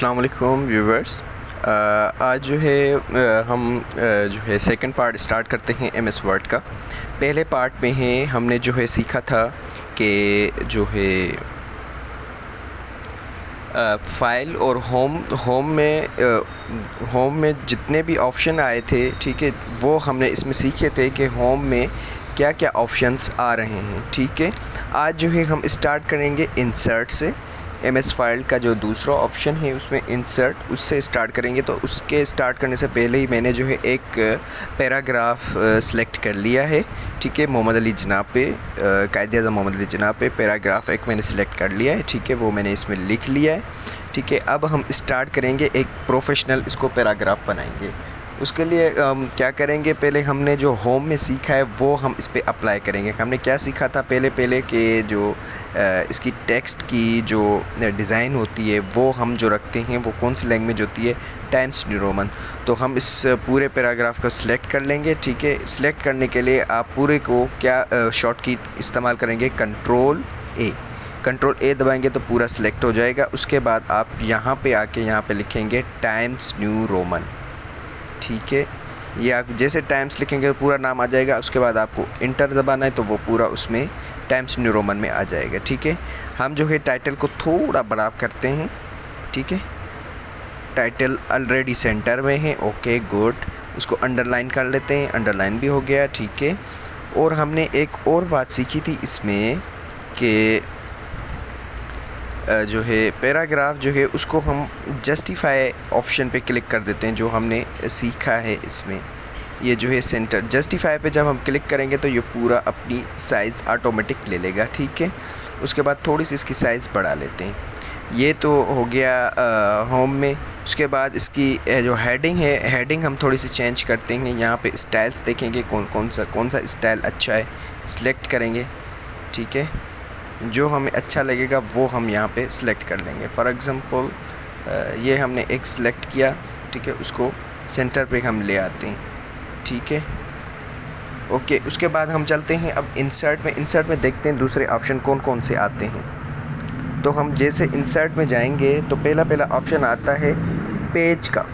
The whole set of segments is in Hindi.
अस्सलाम वालेकुम व्यूवर्स। आज जो है हम जो है सेकंड पार्ट स्टार्ट करते हैं एमएस वर्ड का। पहले पार्ट में है हमने जो है सीखा था कि जो है फ़ाइल और होम में जितने भी ऑप्शन आए थे, ठीक है, वो हमने इसमें सीखे थे कि होम में क्या क्या ऑप्शंस आ रहे हैं। ठीक है, आज जो है हम स्टार्ट करेंगे इंसर्ट से। एमएस फाइल का जो दूसरा ऑप्शन है उसमें इंसर्ट, उससे स्टार्ट करेंगे। तो उसके स्टार्ट करने से पहले ही मैंने जो है एक पैराग्राफ सेलेक्ट कर लिया है। ठीक है, मोहम्मद अली जनाब पे, कायद-ए-आज़म मोहम्मद अली जनाब पे पैराग्राफ एक मैंने सेलेक्ट कर लिया है। ठीक है, वो मैंने इसमें लिख लिया है। ठीक है, अब हम स्टार्ट करेंगे, एक प्रोफेशनल इसको पैराग्राफ बनाएंगे। उसके लिए क्या करेंगे, पहले हमने जो होम में सीखा है वो हम इस पर अप्लाई करेंगे। हमने क्या सीखा था पहले कि जो इसकी टेक्स्ट की जो डिज़ाइन होती है वो हम जो रखते हैं वो कौन सी लैंग्वेज होती है, टाइम्स न्यू रोमन। तो हम इस पूरे पैराग्राफ को सिलेक्ट कर लेंगे। ठीक है, सिलेक्ट करने के लिए आप पूरे को क्या शॉर्ट की इस्तेमाल करेंगे, कंट्रोल ए दबाएंगे तो पूरा सिलेक्ट हो जाएगा। उसके बाद आप यहाँ पे आके यहाँ पे लिखेंगे टाइम्स न्यू रोमन। ठीक है, ये आप जैसे टाइम्स लिखेंगे तो पूरा नाम आ जाएगा। उसके बाद आपको इंटर दबाना है तो वो पूरा उसमें टाइम्स न्यू रोमन में आ जाएगा। ठीक है, हम जो है टाइटल को थोड़ा बड़ा करते हैं। ठीक है, टाइटल ऑलरेडी सेंटर में है। ओके गुड, उसको अंडरलाइन कर लेते हैं, अंडरलाइन भी हो गया। ठीक है, और हमने एक और बात सीखी थी इसमें कि जो है पैराग्राफ जो है उसको हम जस्टिफाई ऑप्शन पे क्लिक कर देते हैं, जो हमने सीखा है इसमें। ये जो है सेंटर जस्टिफाई पे जब हम क्लिक करेंगे तो ये पूरा अपनी साइज़ ऑटोमेटिक ले लेगा। ठीक है, उसके बाद थोड़ी सी इसकी साइज़ बढ़ा लेते हैं। ये तो हो गया होम में। उसके बाद इसकी जो हेडिंग है, हेडिंग हम थोड़ी सी चेंज करते हैं। यहाँ पे स्टाइल्स देखेंगे कौन सा स्टाइल अच्छा है, सिलेक्ट करेंगे। ठीक है, जो हमें अच्छा लगेगा वो हम यहाँ पे सिलेक्ट कर लेंगे। फॉर एग्ज़ाम्पल ये हमने एक सिलेक्ट किया। ठीक है, उसको सेंटर पे हम ले आते हैं। ठीक है, ओके, उसके बाद हम चलते हैं अब इंसर्ट में देखते हैं दूसरे ऑप्शन कौन से आते हैं। तो हम जैसे इंसर्ट में जाएंगे तो पहला ऑप्शन आता है पेज का।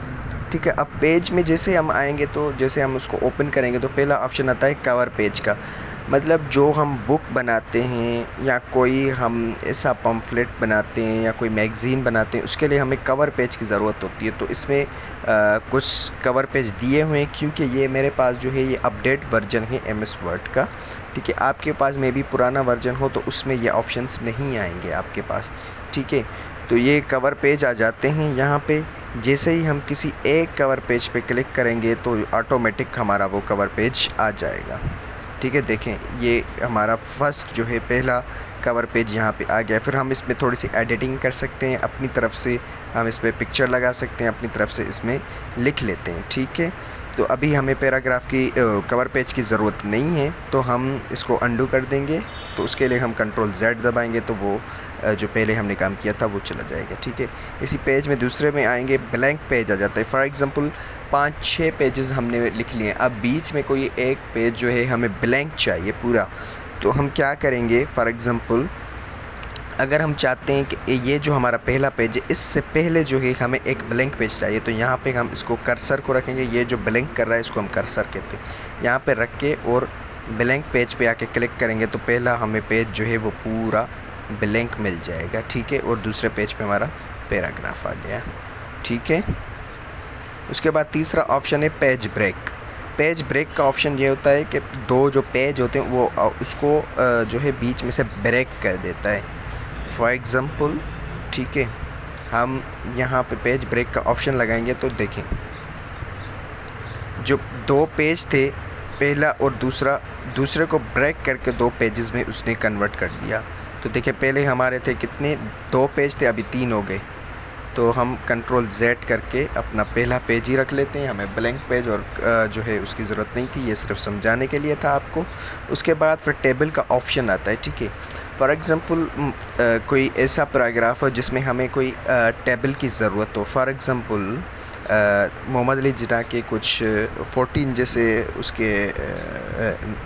ठीक है, अब पेज में जैसे हम आएंगे तो जैसे हम उसको ओपन करेंगे तो पहला ऑप्शन आता है कवर पेज का। मतलब जो हम बुक बनाते हैं या कोई हम ऐसा पम्फलेट बनाते हैं या कोई मैगज़ीन बनाते हैं, उसके लिए हमें कवर पेज की ज़रूरत होती है। तो इसमें कुछ कवर पेज दिए हुए हैं, क्योंकि ये मेरे पास जो है ये अपडेट वर्जन है एमएस वर्ड का। ठीक है, आपके पास में भी पुराना वर्जन हो तो उसमें ये ऑप्शंस नहीं आएंगे आपके पास। ठीक है, तो ये कवर पेज आ जाते हैं यहाँ पे। जैसे ही हम किसी एक कवर पेज पे क्लिक करेंगे तो ऑटोमेटिक हमारा वो कवर पेज आ जाएगा। ठीक है, देखें ये हमारा फर्स्ट जो है पहला कवर पेज यहाँ पे आ गया। फिर हम इसमें थोड़ी सी एडिटिंग कर सकते हैं अपनी तरफ से, हम इस पर पिक्चर लगा सकते हैं, अपनी तरफ से इसमें लिख लेते हैं। ठीक है, तो अभी हमें पैराग्राफ की कवर पेज की ज़रूरत नहीं है तो हम इसको अंडू कर देंगे। तो उसके लिए हम कंट्रोल Z दबाएंगे तो वो जो पहले हमने काम किया था वो चला जाएगा। ठीक है, इसी पेज में दूसरे में आएंगे, ब्लैंक पेज आ जाता है। फॉर एग्ज़ाम्पल 5-6 पेजेस हमने लिख लिए, अब बीच में कोई एक पेज जो है हमें ब्लैंक चाहिए पूरा। तो हम क्या करेंगे, फॉर एग्ज़ाम्पल अगर हम चाहते हैं कि ये जो हमारा पहला पेज है इससे पहले जो है हमें एक ब्लैंक पेज चाहिए, तो यहाँ पे हम इसको कर्सर को रखेंगे। ये जो ब्लैंक कर रहा है इसको हम कर्सर कहते हैं। यहाँ पे रख के और ब्लैंक पेज पे आके क्लिक करेंगे तो पहला हमें पेज जो है वो पूरा ब्लैंक मिल जाएगा। ठीक है, और दूसरे पेज पे हमारा पैराग्राफ आ गया। ठीक है, उसके बाद तीसरा ऑप्शन है पेज ब्रेक का ऑप्शन ये होता है कि दो जो पेज होते हैं वो उसको जो है बीच में से ब्रेक कर देता है। फॉर एग्ज़ाम्पल, ठीक है, हम यहाँ पे पेज ब्रेक का ऑप्शन लगाएंगे तो देखें जो दो पेज थे पहला और दूसरे को ब्रेक करके 2 पेजेस में उसने कन्वर्ट कर दिया। तो देखिए पहले हमारे थे कितने, 2 पेज थे, अभी 3 हो गए। तो हम कंट्रोल Z करके अपना पहला पेज ही रख लेते हैं, हमें ब्लैंक पेज और जो है उसकी ज़रूरत नहीं थी, ये सिर्फ समझाने के लिए था आपको। उसके बाद फिर टेबल का ऑप्शन आता है। ठीक है, फॉर एग्ज़ाम्पल कोई ऐसा पैराग्राफ हो जिसमें हमें कोई टेबल की ज़रूरत हो। फॉर एग्ज़ाम्पल मोहम्मद अली जिन्ना के कुछ 14 जैसे उसके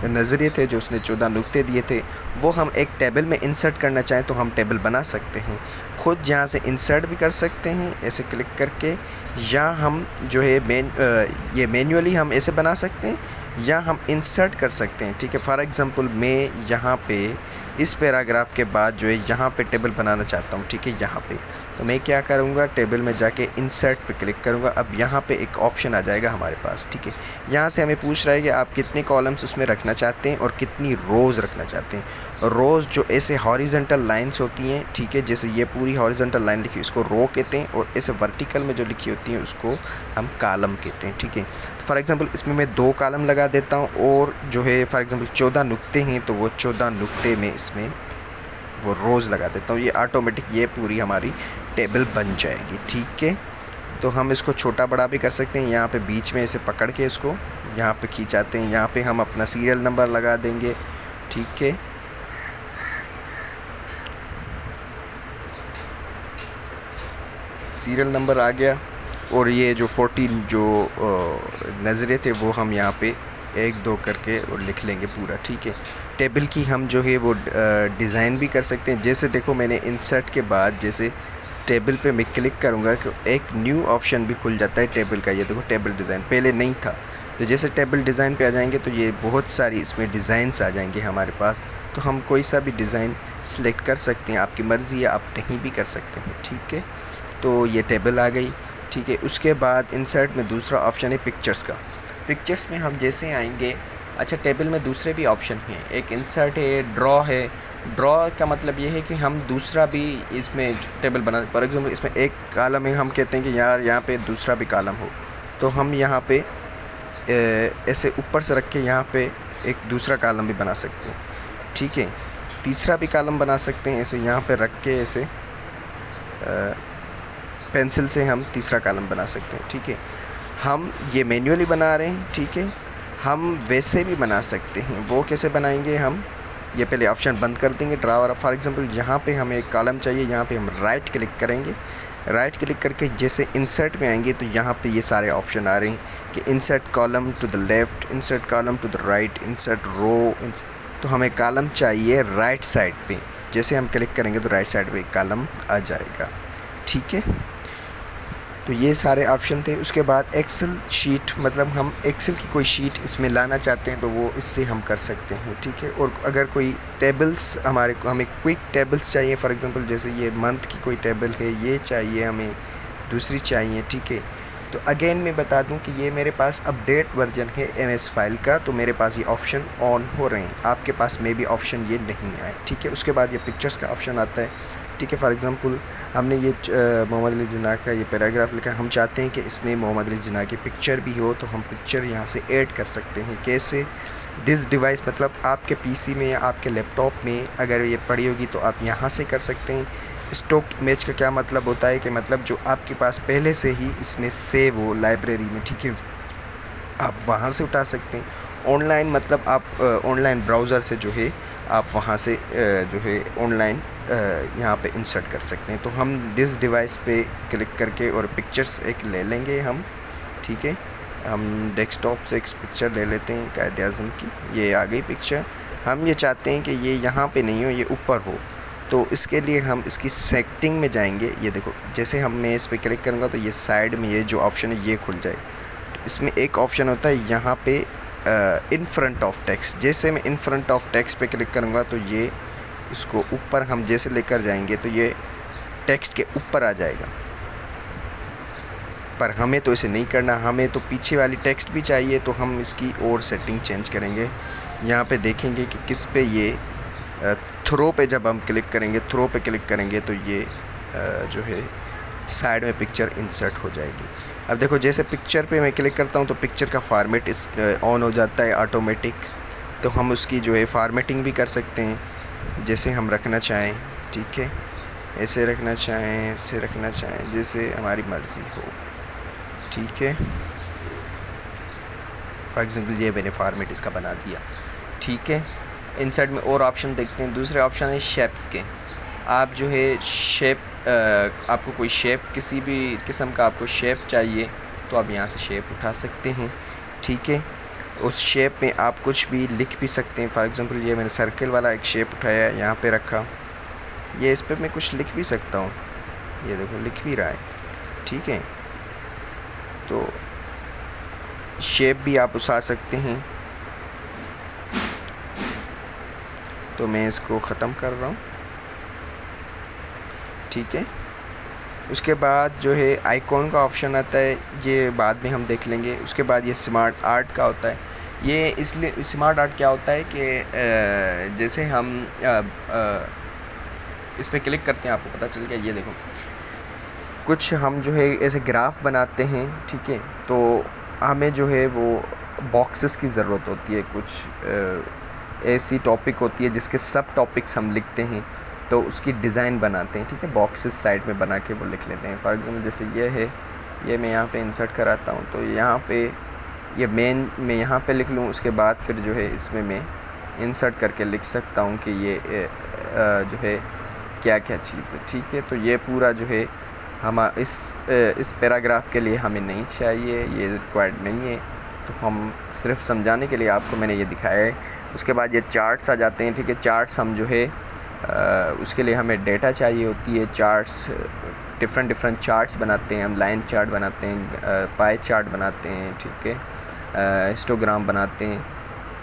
नज़रिए थे, जो उसने 14 नुक्ते दिए थे, वो हम एक टेबल में इंसर्ट करना चाहें तो हम टेबल बना सकते हैं। ख़ुद यहाँ से इंसर्ट भी कर सकते हैं ऐसे क्लिक करके, या हम जो है ये मैन्युअली हम ऐसे बना सकते हैं, या हम इंसर्ट कर सकते हैं। ठीक है, फॉर एग्ज़ाम्पल मैं यहाँ पे इस पैराग्राफ के बाद जो है यहाँ पे टेबल बनाना चाहता हूँ। ठीक है, यहाँ पे तो मैं क्या करूँगा, टेबल में जाके इंसर्ट पे क्लिक करूँगा। अब यहाँ पे एक ऑप्शन आ जाएगा हमारे पास। ठीक है, यहाँ से हमें पूछ रहा है कि आप कितने कॉलम्स उसमें रखना चाहते हैं और कितनी रोज़ रखना चाहते हैं। रोज़ जो ऐसे हॉरिजेंटल लाइंस होती हैं, ठीक है, जैसे ये पूरी हॉरिजेंटल लाइन लिखी उसको रो कहते हैं, और ऐसे वर्टिकल में जो लिखी होती हैं उसको हम कॉलम कहते हैं। ठीक है, फॉर एग्ज़ाम्पल इसमें मैं 2 कॉलम लगा देता हूँ, और जो है फॉर एग्ज़ाम्पल 14 नुक्ते हैं तो वो 14 नुक्ते में इसमें वो रोज़ लगा देता हूँ। ये ऑटोमेटिक ये पूरी हमारी टेबल बन जाएगी। ठीक है, तो हम इसको छोटा बड़ा भी कर सकते हैं। यहाँ पे बीच में ऐसे पकड़ के इसको यहाँ पे खींचाते हैं, यहाँ पे हम अपना सीरियल नंबर लगा देंगे। ठीक है, सीरियल नंबर आ गया, और ये जो 14 जो नज़रे थे वो हम यहाँ पे 1 2 करके और लिख लेंगे पूरा। ठीक है, टेबल की हम जो है वो डिज़ाइन भी कर सकते हैं। जैसे देखो मैंने इंसर्ट के बाद जैसे टेबल पे मैं क्लिक करूँगा कि एक न्यू ऑप्शन भी खुल जाता है टेबल का। ये देखो टेबल डिज़ाइन पहले नहीं था, तो जैसे टेबल डिज़ाइन पे आ जाएंगे तो ये बहुत सारी इसमें डिज़ाइंस आ जाएंगे हमारे पास, तो हम कोई सा भी डिज़ाइन सेलेक्ट कर सकते हैं, आपकी मर्ज़ी है, आप नहीं भी कर सकते हैं। ठीक है, तो ये टेबल आ गई। ठीक है, उसके बाद इंसर्ट में दूसरा ऑप्शन है पिक्चर्स का। पिक्चर्स में हम जैसे आएंगे, अच्छा टेबल में दूसरे भी ऑप्शन हैं, एक इंसर्ट है, ड्रॉ है। ड्रॉ का मतलब ये है कि हम दूसरा भी इसमें टेबल बना, फॉर एग्जाम्पल इसमें एक कॉलम है, हम कहते हैं कि यार यहाँ पे दूसरा भी कॉलम हो, तो हम यहाँ पे ऐसे ऊपर से रख के यहाँ पे एक दूसरा कॉलम भी बना सकते हैं। ठीक है, तीसरा भी कॉलम बना सकते हैं, ऐसे यहाँ पे रख के ऐसे पेंसिल से हम तीसरा कॉलम बना सकते हैं। ठीक है, हम ये मैन्युअली बना रहे हैं। ठीक है, हम वैसे भी बना सकते हैं। वो कैसे बनाएंगे, हम ये पहले ऑप्शन बंद कर देंगे ड्रा वाला। फॉर एग्जांपल यहाँ पे हमें एक कॉलम चाहिए, यहाँ पे हम राइट क्लिक करेंगे। राइट क्लिक करके जैसे इंसर्ट में आएंगे तो यहाँ पे ये सारे ऑप्शन आ रहे हैं कि insert column to the left, insert column to the right, insert row. तो हमें कॉलम चाहिए राइट साइड पे, जैसे हम क्लिक करेंगे तो राइट साइड पे एक कॉलम आ जाएगा। ठीक है, तो ये सारे ऑप्शन थे। उसके बाद एक्सेल शीट, मतलब हम एक्सेल की कोई शीट इसमें लाना चाहते हैं तो वो इससे हम कर सकते हैं। ठीक है, और अगर कोई टेबल्स हमें क्विक टेबल्स चाहिए, फॉर एग्जांपल जैसे ये मंथ की कोई टेबल है, ये चाहिए हमें, दूसरी चाहिए। ठीक है, तो अगेन मैं बता दूं कि ये मेरे पास अपडेट वर्जन है MS फाइल का, तो मेरे पास ये ऑप्शन ऑन हो रहे हैं, आपके पास में भी ऑप्शन ये नहीं आए। ठीक है, उसके बाद ये पिक्चर्स का ऑप्शन आता है। ठीक है, फॉर एग्जांपल हमने ये मोहम्मद अली जिन्ना का ये पैराग्राफ लिखा, हम चाहते हैं कि इसमें मोहम्मद अली जिन्ना की पिक्चर भी हो, तो हम पिक्चर यहाँ से ऐड कर सकते हैं। कैसे, दिस डिवाइस, मतलब आपके PC में या आपके लैपटॉप में अगर ये पड़ी होगी तो आप यहाँ से कर सकते हैं। स्टॉक इमेज का क्या मतलब होता है कि मतलब जो आपके पास पहले से ही इसमें सेव हो लाइब्रेरी में। ठीक है, आप वहाँ से उठा सकते हैं। ऑनलाइन मतलब आप ऑनलाइन ब्राउज़र से जो है आप वहाँ से जो है ऑनलाइन यहाँ पे इंसर्ट कर सकते हैं। तो हम दिस डिवाइस पे क्लिक करके और पिक्चर्स एक ले लेंगे हम। ठीक है, हम डेस्कटॉप से एक पिक्चर ले लेते हैं कायदे आज़म की, ये आ गई पिक्चर। हम ये चाहते हैं कि ये यहाँ पे नहीं हो, ये ऊपर हो, तो इसके लिए हम इसकी सेटिंग में जाएंगे। ये देखो जैसे मैं इस पर क्लिक करूँगा तो ये साइड में ये जो ऑप्शन है ये खुल जाए। तो इसमें एक ऑप्शन होता है यहाँ पे इन फ्रंट ऑफ टेक्स्ट, जैसे मैं इन फ्रंट ऑफ टेक्स्ट पे क्लिक करूँगा तो ये इसको ऊपर हम जैसे लेकर जाएंगे तो ये टेक्स्ट के ऊपर आ जाएगा, पर हमें तो इसे नहीं करना, हमें तो पीछे वाली टेक्स्ट भी चाहिए। तो हम इसकी और सेटिंग चेंज करेंगे। यहाँ पे देखेंगे कि किस पे ये थ्रो पे जब हम क्लिक करेंगे, थ्रो पे क्लिक करेंगे तो ये जो है साइड में पिक्चर इंसर्ट हो जाएगी। अब देखो जैसे पिक्चर पे मैं क्लिक करता हूँ तो पिक्चर का फॉर्मेट इस ऑन हो जाता है ऑटोमेटिक। तो हम उसकी जो है फॉर्मेटिंग भी कर सकते हैं जैसे हम रखना चाहें। ठीक है, ऐसे रखना चाहें, ऐसे रखना चाहें, जैसे हमारी मर्ज़ी हो। ठीक है, फॉर एग्जांपल ये मैंने फॉर्मेट इसका बना दिया। ठीक है, इंसर्ट में और ऑप्शन देखते हैं। दूसरे ऑप्शन है शेप्स के। आप जो है शेप, आपको कोई शेप, किसी भी किस्म का आपको शेप चाहिए तो आप यहाँ से शेप उठा सकते हैं। ठीक है, उस शेप में आप कुछ भी लिख भी सकते हैं। फॉर एग्ज़ाम्पल ये मैंने सर्कल वाला एक शेप उठाया, यहाँ पे रखा, ये इस पर मैं कुछ लिख भी सकता हूँ, ये देखो लिख भी रहा है। ठीक है, तो शेप भी आप उठा सकते हैं। तो मैं इसको ख़त्म कर रहा हूँ। ठीक है, उसके बाद जो है आइकॉन का ऑप्शन आता है, ये बाद में हम देख लेंगे। उसके बाद ये स्मार्ट आर्ट का होता है। ये इसलिए स्मार्ट आर्ट क्या होता है कि जैसे हम इस पर क्लिक करते हैं, आपको पता चल गया। ये देखो कुछ हम जो है ऐसे ग्राफ बनाते हैं। ठीक है, तो हमें जो है वो बॉक्सेस की ज़रूरत होती है, कुछ ऐसी टॉपिक होती है जिसके सब टॉपिक्स हम लिखते हैं, तो उसकी डिज़ाइन बनाते हैं। ठीक है, बॉक्सेस साइड में बना के वो लिख लेते हैं। फॉर एग्जांपल जैसे ये है, ये मैं यहाँ पे इंसर्ट कराता हूँ, तो यहाँ पे ये मेन मैं यहाँ पे लिख लूँ। उसके बाद फिर जो है इसमें मैं इंसर्ट करके लिख सकता हूँ कि ये जो है क्या क्या चीज़ है। ठीक है, तो ये पूरा जो है हम इस पैराग्राफ के लिए हमें नहीं चाहिए, ये रिक्वायर्ड नहीं है, तो हम सिर्फ समझाने के लिए आपको मैंने ये दिखाया है। उसके बाद ये चार्ट्स आ जाते हैं। ठीक है, चार्ट्स हम जो है उसके लिए हमें डेटा चाहिए होती है। चार्ट्स डिफरेंट चार्ट्स बनाते हैं हम, लाइन चार्ट बनाते हैं, पाई चार्ट बनाते हैं। ठीक है, हिस्टोग्राम बनाते हैं।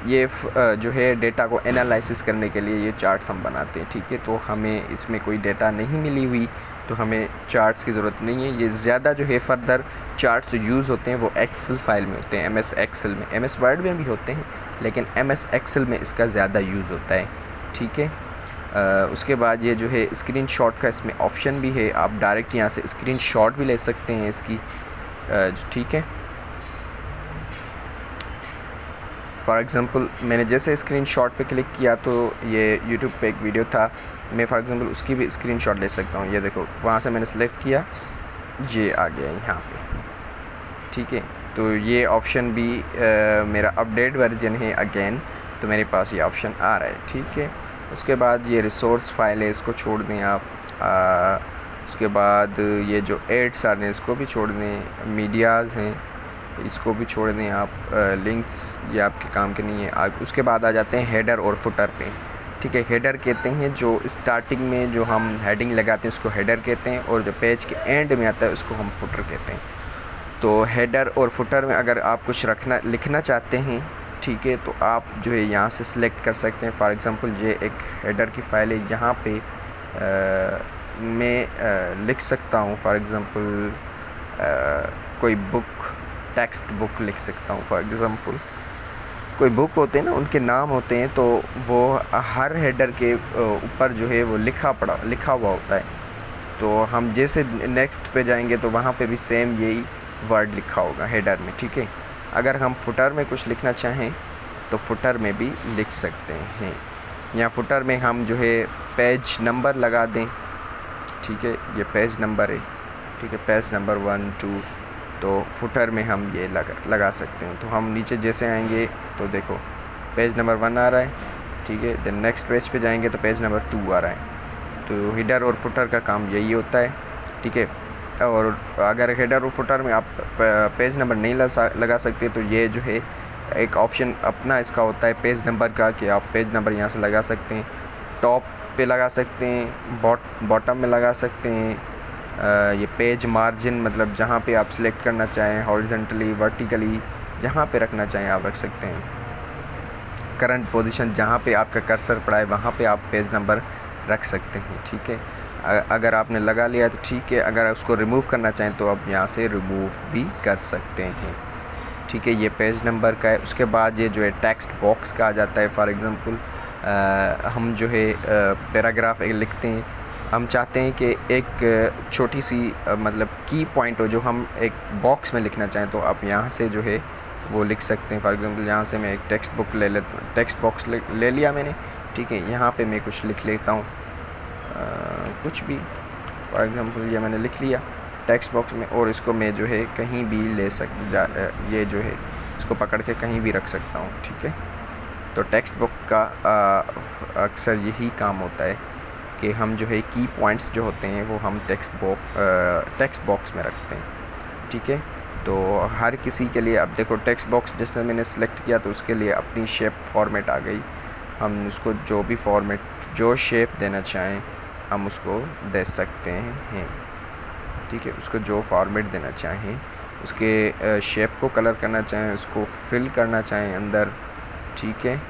ये जो है डेटा को एनालिसिस करने के लिए ये चार्ट्स हम बनाते हैं। ठीक है, तो हमें इसमें कोई डेटा नहीं मिली हुई तो हमें चार्ट्स की ज़रूरत नहीं है। ये ज़्यादा जो है फर्दर चार्ट्स जो यूज़ होते हैं वो एक्सेल फाइल में होते हैं, एमएस एक्सेल में। एमएस वर्ड में भी होते हैं, लेकिन एमएस एक्सेल में इसका ज़्यादा यूज़ होता है। ठीक है, उसके बाद ये जो है स्क्रीनशॉट का इसमें ऑप्शन भी है, आप डायरेक्ट यहाँ से स्क्रीनशॉट भी ले सकते हैं इसकी। ठीक है, फॉर एग्ज़ाम्पल मैंने जैसे स्क्रीनशॉट पे क्लिक किया तो ये यूट्यूब पे एक वीडियो था, मैं फॉर एग्ज़ाम्पल उसकी भी स्क्रीनशॉट ले सकता हूँ। ये देखो वहाँ से मैंने सेलेक्ट किया, ये आ गया यहाँ पे। ठीक है, तो ये ऑप्शन भी मेरा अपडेट वर्जन है अगेन, तो मेरे पास ये ऑप्शन आ रहा है। ठीक है, उसके बाद ये रिसोर्स फाइल है, इसको छोड़ दें आप। उसके बाद ये जो एड्स आ रहे हैं इसको भी छोड़ दें, मीडियाज़ हैं इसको भी छोड़ दें आप, लिंक्स ये आपके काम के नहीं है। आप उसके बाद आ जाते हैं हेडर और फुटर पे। ठीक है, हेडर कहते हैं जो स्टार्टिंग में जो हम हेडिंग लगाते हैं उसको हेडर कहते हैं, और जो पेज के एंड में आता है उसको हम फुटर कहते हैं। तो हेडर और फुटर में अगर आप कुछ लिखना चाहते हैं, ठीक है, तो आप जो है यहाँ से सिलेक्ट कर सकते हैं। फॉर एग्ज़ाम्पल ये एक हेडर की फ़ाइल है, यहाँ पे मैं लिख सकता हूँ। फॉर एग्ज़ाम्पल कोई बुक, टेक्स्ट बुक लिख सकता हूँ। फॉर एग्ज़ाम्पल कोई बुक होते हैं ना, उनके नाम होते हैं, तो वो हर हेडर के ऊपर जो है वो लिखा हुआ होता है। तो हम जैसे नेक्स्ट पे जाएंगे तो वहाँ पे भी सेम यही वर्ड लिखा होगा हेडर में। ठीक है, अगर हम फुटर में कुछ लिखना चाहें तो फुटर में भी लिख सकते हैं, या फुटर में हम जो है पेज नंबर लगा दें। ठीक है, ये पेज नंबर है। ठीक है, पेज नंबर 1 2, तो फुटर में हम ये लगा सकते हैं। तो हम नीचे जैसे आएंगे तो देखो पेज नंबर 1 आ रहा है। ठीक है, देन नेक्स्ट पेज पे जाएंगे तो पेज नंबर 2 आ रहा है। तो हेडर और फुटर का काम यही होता है। ठीक है, और अगर हेडर और फुटर में आप पेज नंबर नहीं लगा सकते तो ये जो है एक ऑप्शन अपना इसका होता है पेज नंबर का, कि आप पेज नंबर यहाँ से लगा सकते हैं, टॉप पे लगा सकते हैं, बॉटम में लगा सकते हैं। ये पेज मार्जिन मतलब जहाँ पे आप सिलेक्ट करना चाहें, हॉरिजॉन्टली वर्टिकली जहाँ पे रखना चाहें आप रख सकते हैं। करंट पोजीशन जहाँ पे आपका कर्सर पड़ा है वहाँ पे आप पेज नंबर रख सकते हैं। ठीक है, अगर आपने लगा लिया तो ठीक है, अगर उसको रिमूव करना चाहें तो आप यहाँ से रिमूव भी कर सकते हैं। ठीक है, ये पेज नंबर का है। उसके बाद ये जो है टेक्स्ट बॉक्स का आ जाता है। फॉर एग्ज़ाम्पल हम जो है पैराग्राफ एक लिखते हैं, हम चाहते हैं कि एक छोटी सी मतलब की पॉइंट हो जो हम एक बॉक्स में लिखना चाहें, तो आप यहाँ से जो है वो लिख सकते हैं। फॉर एग्ज़ाम्पल यहाँ से मैं एक टेक्स्ट बुक ले लेता हूँ, टेक्स्ट बॉक्स ले लिया मैंने। ठीक है, यहाँ पे मैं कुछ लिख लेता हूँ, कुछ भी। फॉर एग्ज़ाम्पल ये मैंने लिख लिया टेक्स्ट बॉक्स में, और इसको मैं जो है कहीं भी ये जो है इसको पकड़ के कहीं भी रख सकता हूँ। ठीक है, तो टेक्स्ट बुक का अक्सर यही काम होता है कि हम जो है की पॉइंट्स जो होते हैं वो हम टेक्स्ट बॉक्स में रखते हैं। ठीक है, तो हर किसी के लिए अब देखो टेक्स्ट बॉक्स जैसे मैंने सेलेक्ट किया तो उसके लिए अपनी शेप फॉर्मेट आ गई। हम उसको जो भी फॉर्मेट, जो शेप देना चाहें हम उसको दे सकते हैं, ठीक है। उसको जो फॉर्मेट देना चाहें, उसके शेप को कलर करना चाहें, उसको फिल करना चाहें अंदर, ठीक है।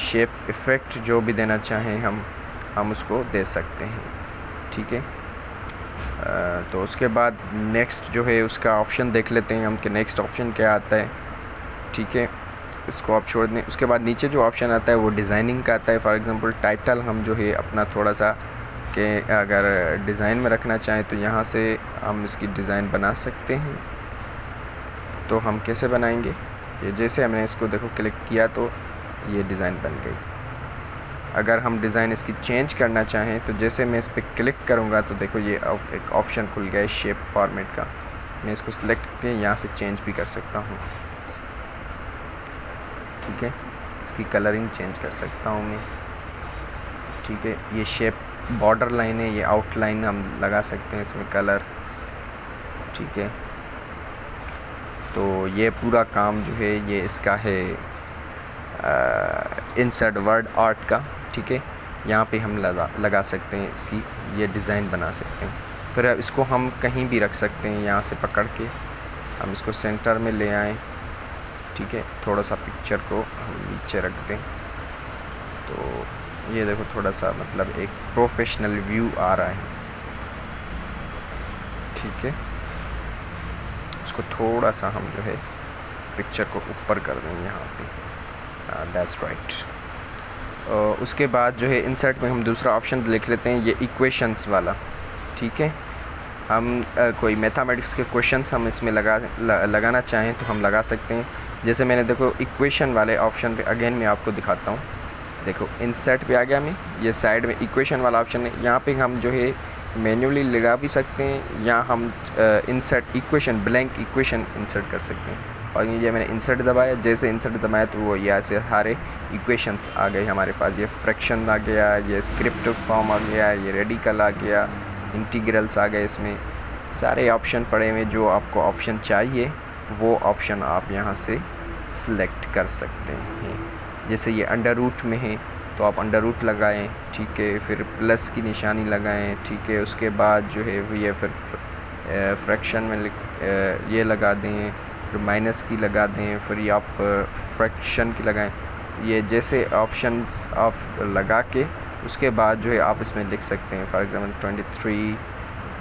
शेप इफ़ेक्ट जो भी देना चाहें हम उसको दे सकते हैं, ठीक है। तो उसके बाद नेक्स्ट जो है उसका ऑप्शन देख लेते हैं हम कि नेक्स्ट ऑप्शन क्या आता है, ठीक है। इसको आप छोड़ दें। उसके बाद नीचे जो ऑप्शन आता है वो डिज़ाइनिंग का आता है। फॉर एग्ज़ाम्पल टाइटल हम जो है अपना थोड़ा सा कि अगर डिज़ाइन में रखना चाहें तो यहाँ से हम इसकी डिज़ाइन बना सकते हैं। तो हम कैसे बनाएंगे, ये जैसे हमने इसको देखो क्लिक किया तो ये डिज़ाइन बन गई। अगर हम डिज़ाइन इसकी चेंज करना चाहें तो जैसे मैं इस पर क्लिक करूँगा तो देखो ये एक ऑप्शन खुल गया है शेप फॉर्मेट का। मैं इसको सिलेक्ट करके यहाँ से चेंज भी कर सकता हूँ, ठीक है। इसकी कलरिंग चेंज कर सकता हूँ मैं, ठीक है। ये शेप बॉर्डर लाइन है, ये आउटलाइन हम लगा सकते हैं इसमें कलर, ठीक है। तो ये पूरा काम जो है ये इसका है इंसर्ट वर्ड आर्ट का, ठीक है। यहाँ पे हम लगा सकते हैं इसकी, ये डिज़ाइन बना सकते हैं। फिर इसको हम कहीं भी रख सकते हैं, यहाँ से पकड़ के हम इसको सेंटर में ले आएँ, ठीक है। थोड़ा सा पिक्चर को हम नीचे रख दें तो ये देखो थोड़ा सा मतलब एक प्रोफेशनल व्यू आ रहा है, ठीक है। इसको थोड़ा सा हम जो है पिक्चर को ऊपर कर देंगे यहाँ पे, दैट्स राइट। उसके बाद जो है इंसर्ट में हम दूसरा ऑप्शन लिख लेते हैं, ये इक्वेशंस वाला, ठीक है। हम कोई मैथमेटिक्स के क्वेश्चंस हम इसमें लगाना चाहें तो हम लगा सकते हैं। जैसे मैंने देखो इक्वेशन वाले ऑप्शन पे अगेन मैं आपको दिखाता हूँ, देखो इंसर्ट पे आ गया मैं, ये साइड में इक्वेशन वाला ऑप्शन है। यहाँ पे हम जो है मैन्युअली लगा भी सकते हैं या हम insert equation, blank equation insert कर सकते हैं। और ये मैंने इंसर्ट दबाया, जैसे इंसर्ट दबाया तो वो यहाँ से सारे इक्वेशंस आ गए हमारे पास। ये फ्रैक्शन आ गया, ये स्क्रिप्ट फॉर्म आ गया, ये रेडिकल आ गया, इंटीग्रल्स आ गए। इसमें सारे ऑप्शन पड़े हुए, जो आपको ऑप्शन चाहिए वो ऑप्शन आप यहाँ से सिलेक्ट कर सकते हैं। जैसे ये अंडर रूट में है तो आप अंडर रूट लगाएँ, ठीक है। फिर प्लस की निशानी लगाएँ, ठीक है। उसके बाद जो है ये फिर फ्रैक्शन में ये लगा दें, फिर माइनस की लगा दें, फिर ये आप फ्रैक्शन की लगाएं। ये जैसे ऑप्शंस आप लगा के उसके बाद जो है आप इसमें लिख सकते हैं। For example 23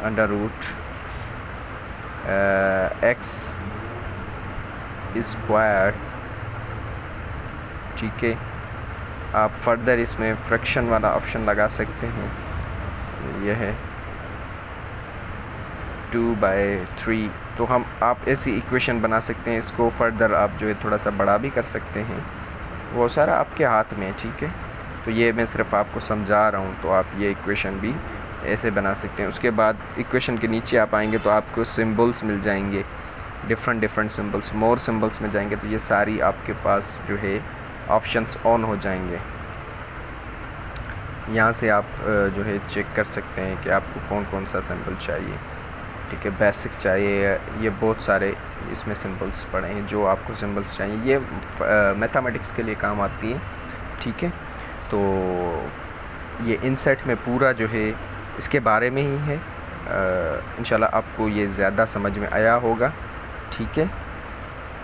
under root x square, ठीक है। आप फर्दर इसमें फ्रैक्शन वाला ऑप्शन लगा सकते हैं, यह है 2/3। तो आप ऐसी इक्वेशन बना सकते हैं। इसको फर्दर आप जो है थोड़ा सा बड़ा भी कर सकते हैं, वो सारा आपके हाथ में है, ठीक है। तो ये मैं सिर्फ आपको समझा रहा हूँ, तो आप ये इक्वेशन भी ऐसे बना सकते हैं। उसके बाद इक्वेशन के नीचे आप आएंगे तो आपको सिंबल्स मिल जाएंगे, डिफरेंट सिंबल्स। मोर सिंबल्स में जाएंगे तो ये सारी आपके पास जो है ऑप्शंस ऑन हो जाएंगे। यहाँ से आप जो है चेक कर सकते हैं कि आपको कौन कौन सा सिंबल चाहिए, ठीक है। बेसिक चाहिए, ये बहुत सारे इसमें सिंबल्स पड़े हैं जो आपको सिंबल्स चाहिए। ये मैथमेटिक्स के लिए काम आती है, ठीक है। तो ये इंसर्ट में पूरा जो है इसके बारे में ही है। इंशाल्लाह आपको ये ज़्यादा समझ में आया होगा, ठीक है।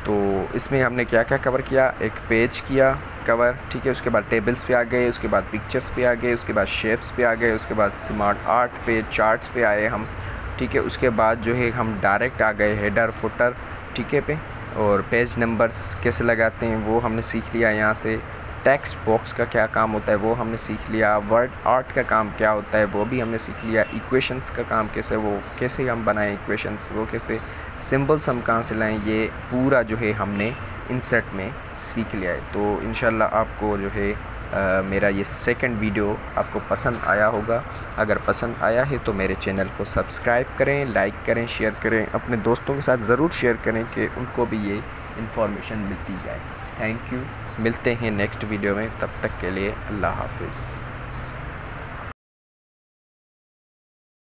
तो इसमें हमने क्या क्या कवर किया, एक पेज किया कवर, ठीक है। उसके बाद टेबल्स पे आ गए, उसके बाद पिक्चर्स पे आ गए, उसके बाद शेप्स पे आ गए, उसके बाद स्मार्ट आर्ट पे, चार्ट्स पे आए हम, ठीक है। उसके बाद जो है हम डायरेक्ट आ गए हेडर फुटर, ठीक है पे। और पेज नंबर्स कैसे लगाते हैं वो हमने सीख लिया यहाँ से। टेक्स्ट बॉक्स का क्या काम होता है वो हमने सीख लिया। वर्ड आर्ट का काम क्या होता है वो भी हमने सीख लिया। इक्वेशंस का काम कैसे हम बनाएं इक्वेशंस, वो कैसे सिंबल्स हम कहाँ से लाएं, ये पूरा जो है हमने इंसर्ट में सीख लिया है। तो इंशाल्लाह आपको जो है मेरा ये सेकंड वीडियो आपको पसंद आया होगा। अगर पसंद आया है तो मेरे चैनल को सब्सक्राइब करें, लाइक करें, शेयर करें, अपने दोस्तों के साथ ज़रूर शेयर करें कि उनको भी ये इन्फॉर्मेशन मिलती जाए। थैंक यू, मिलते हैं नेक्स्ट वीडियो में, तब तक के लिए अल्लाह हाफिज़।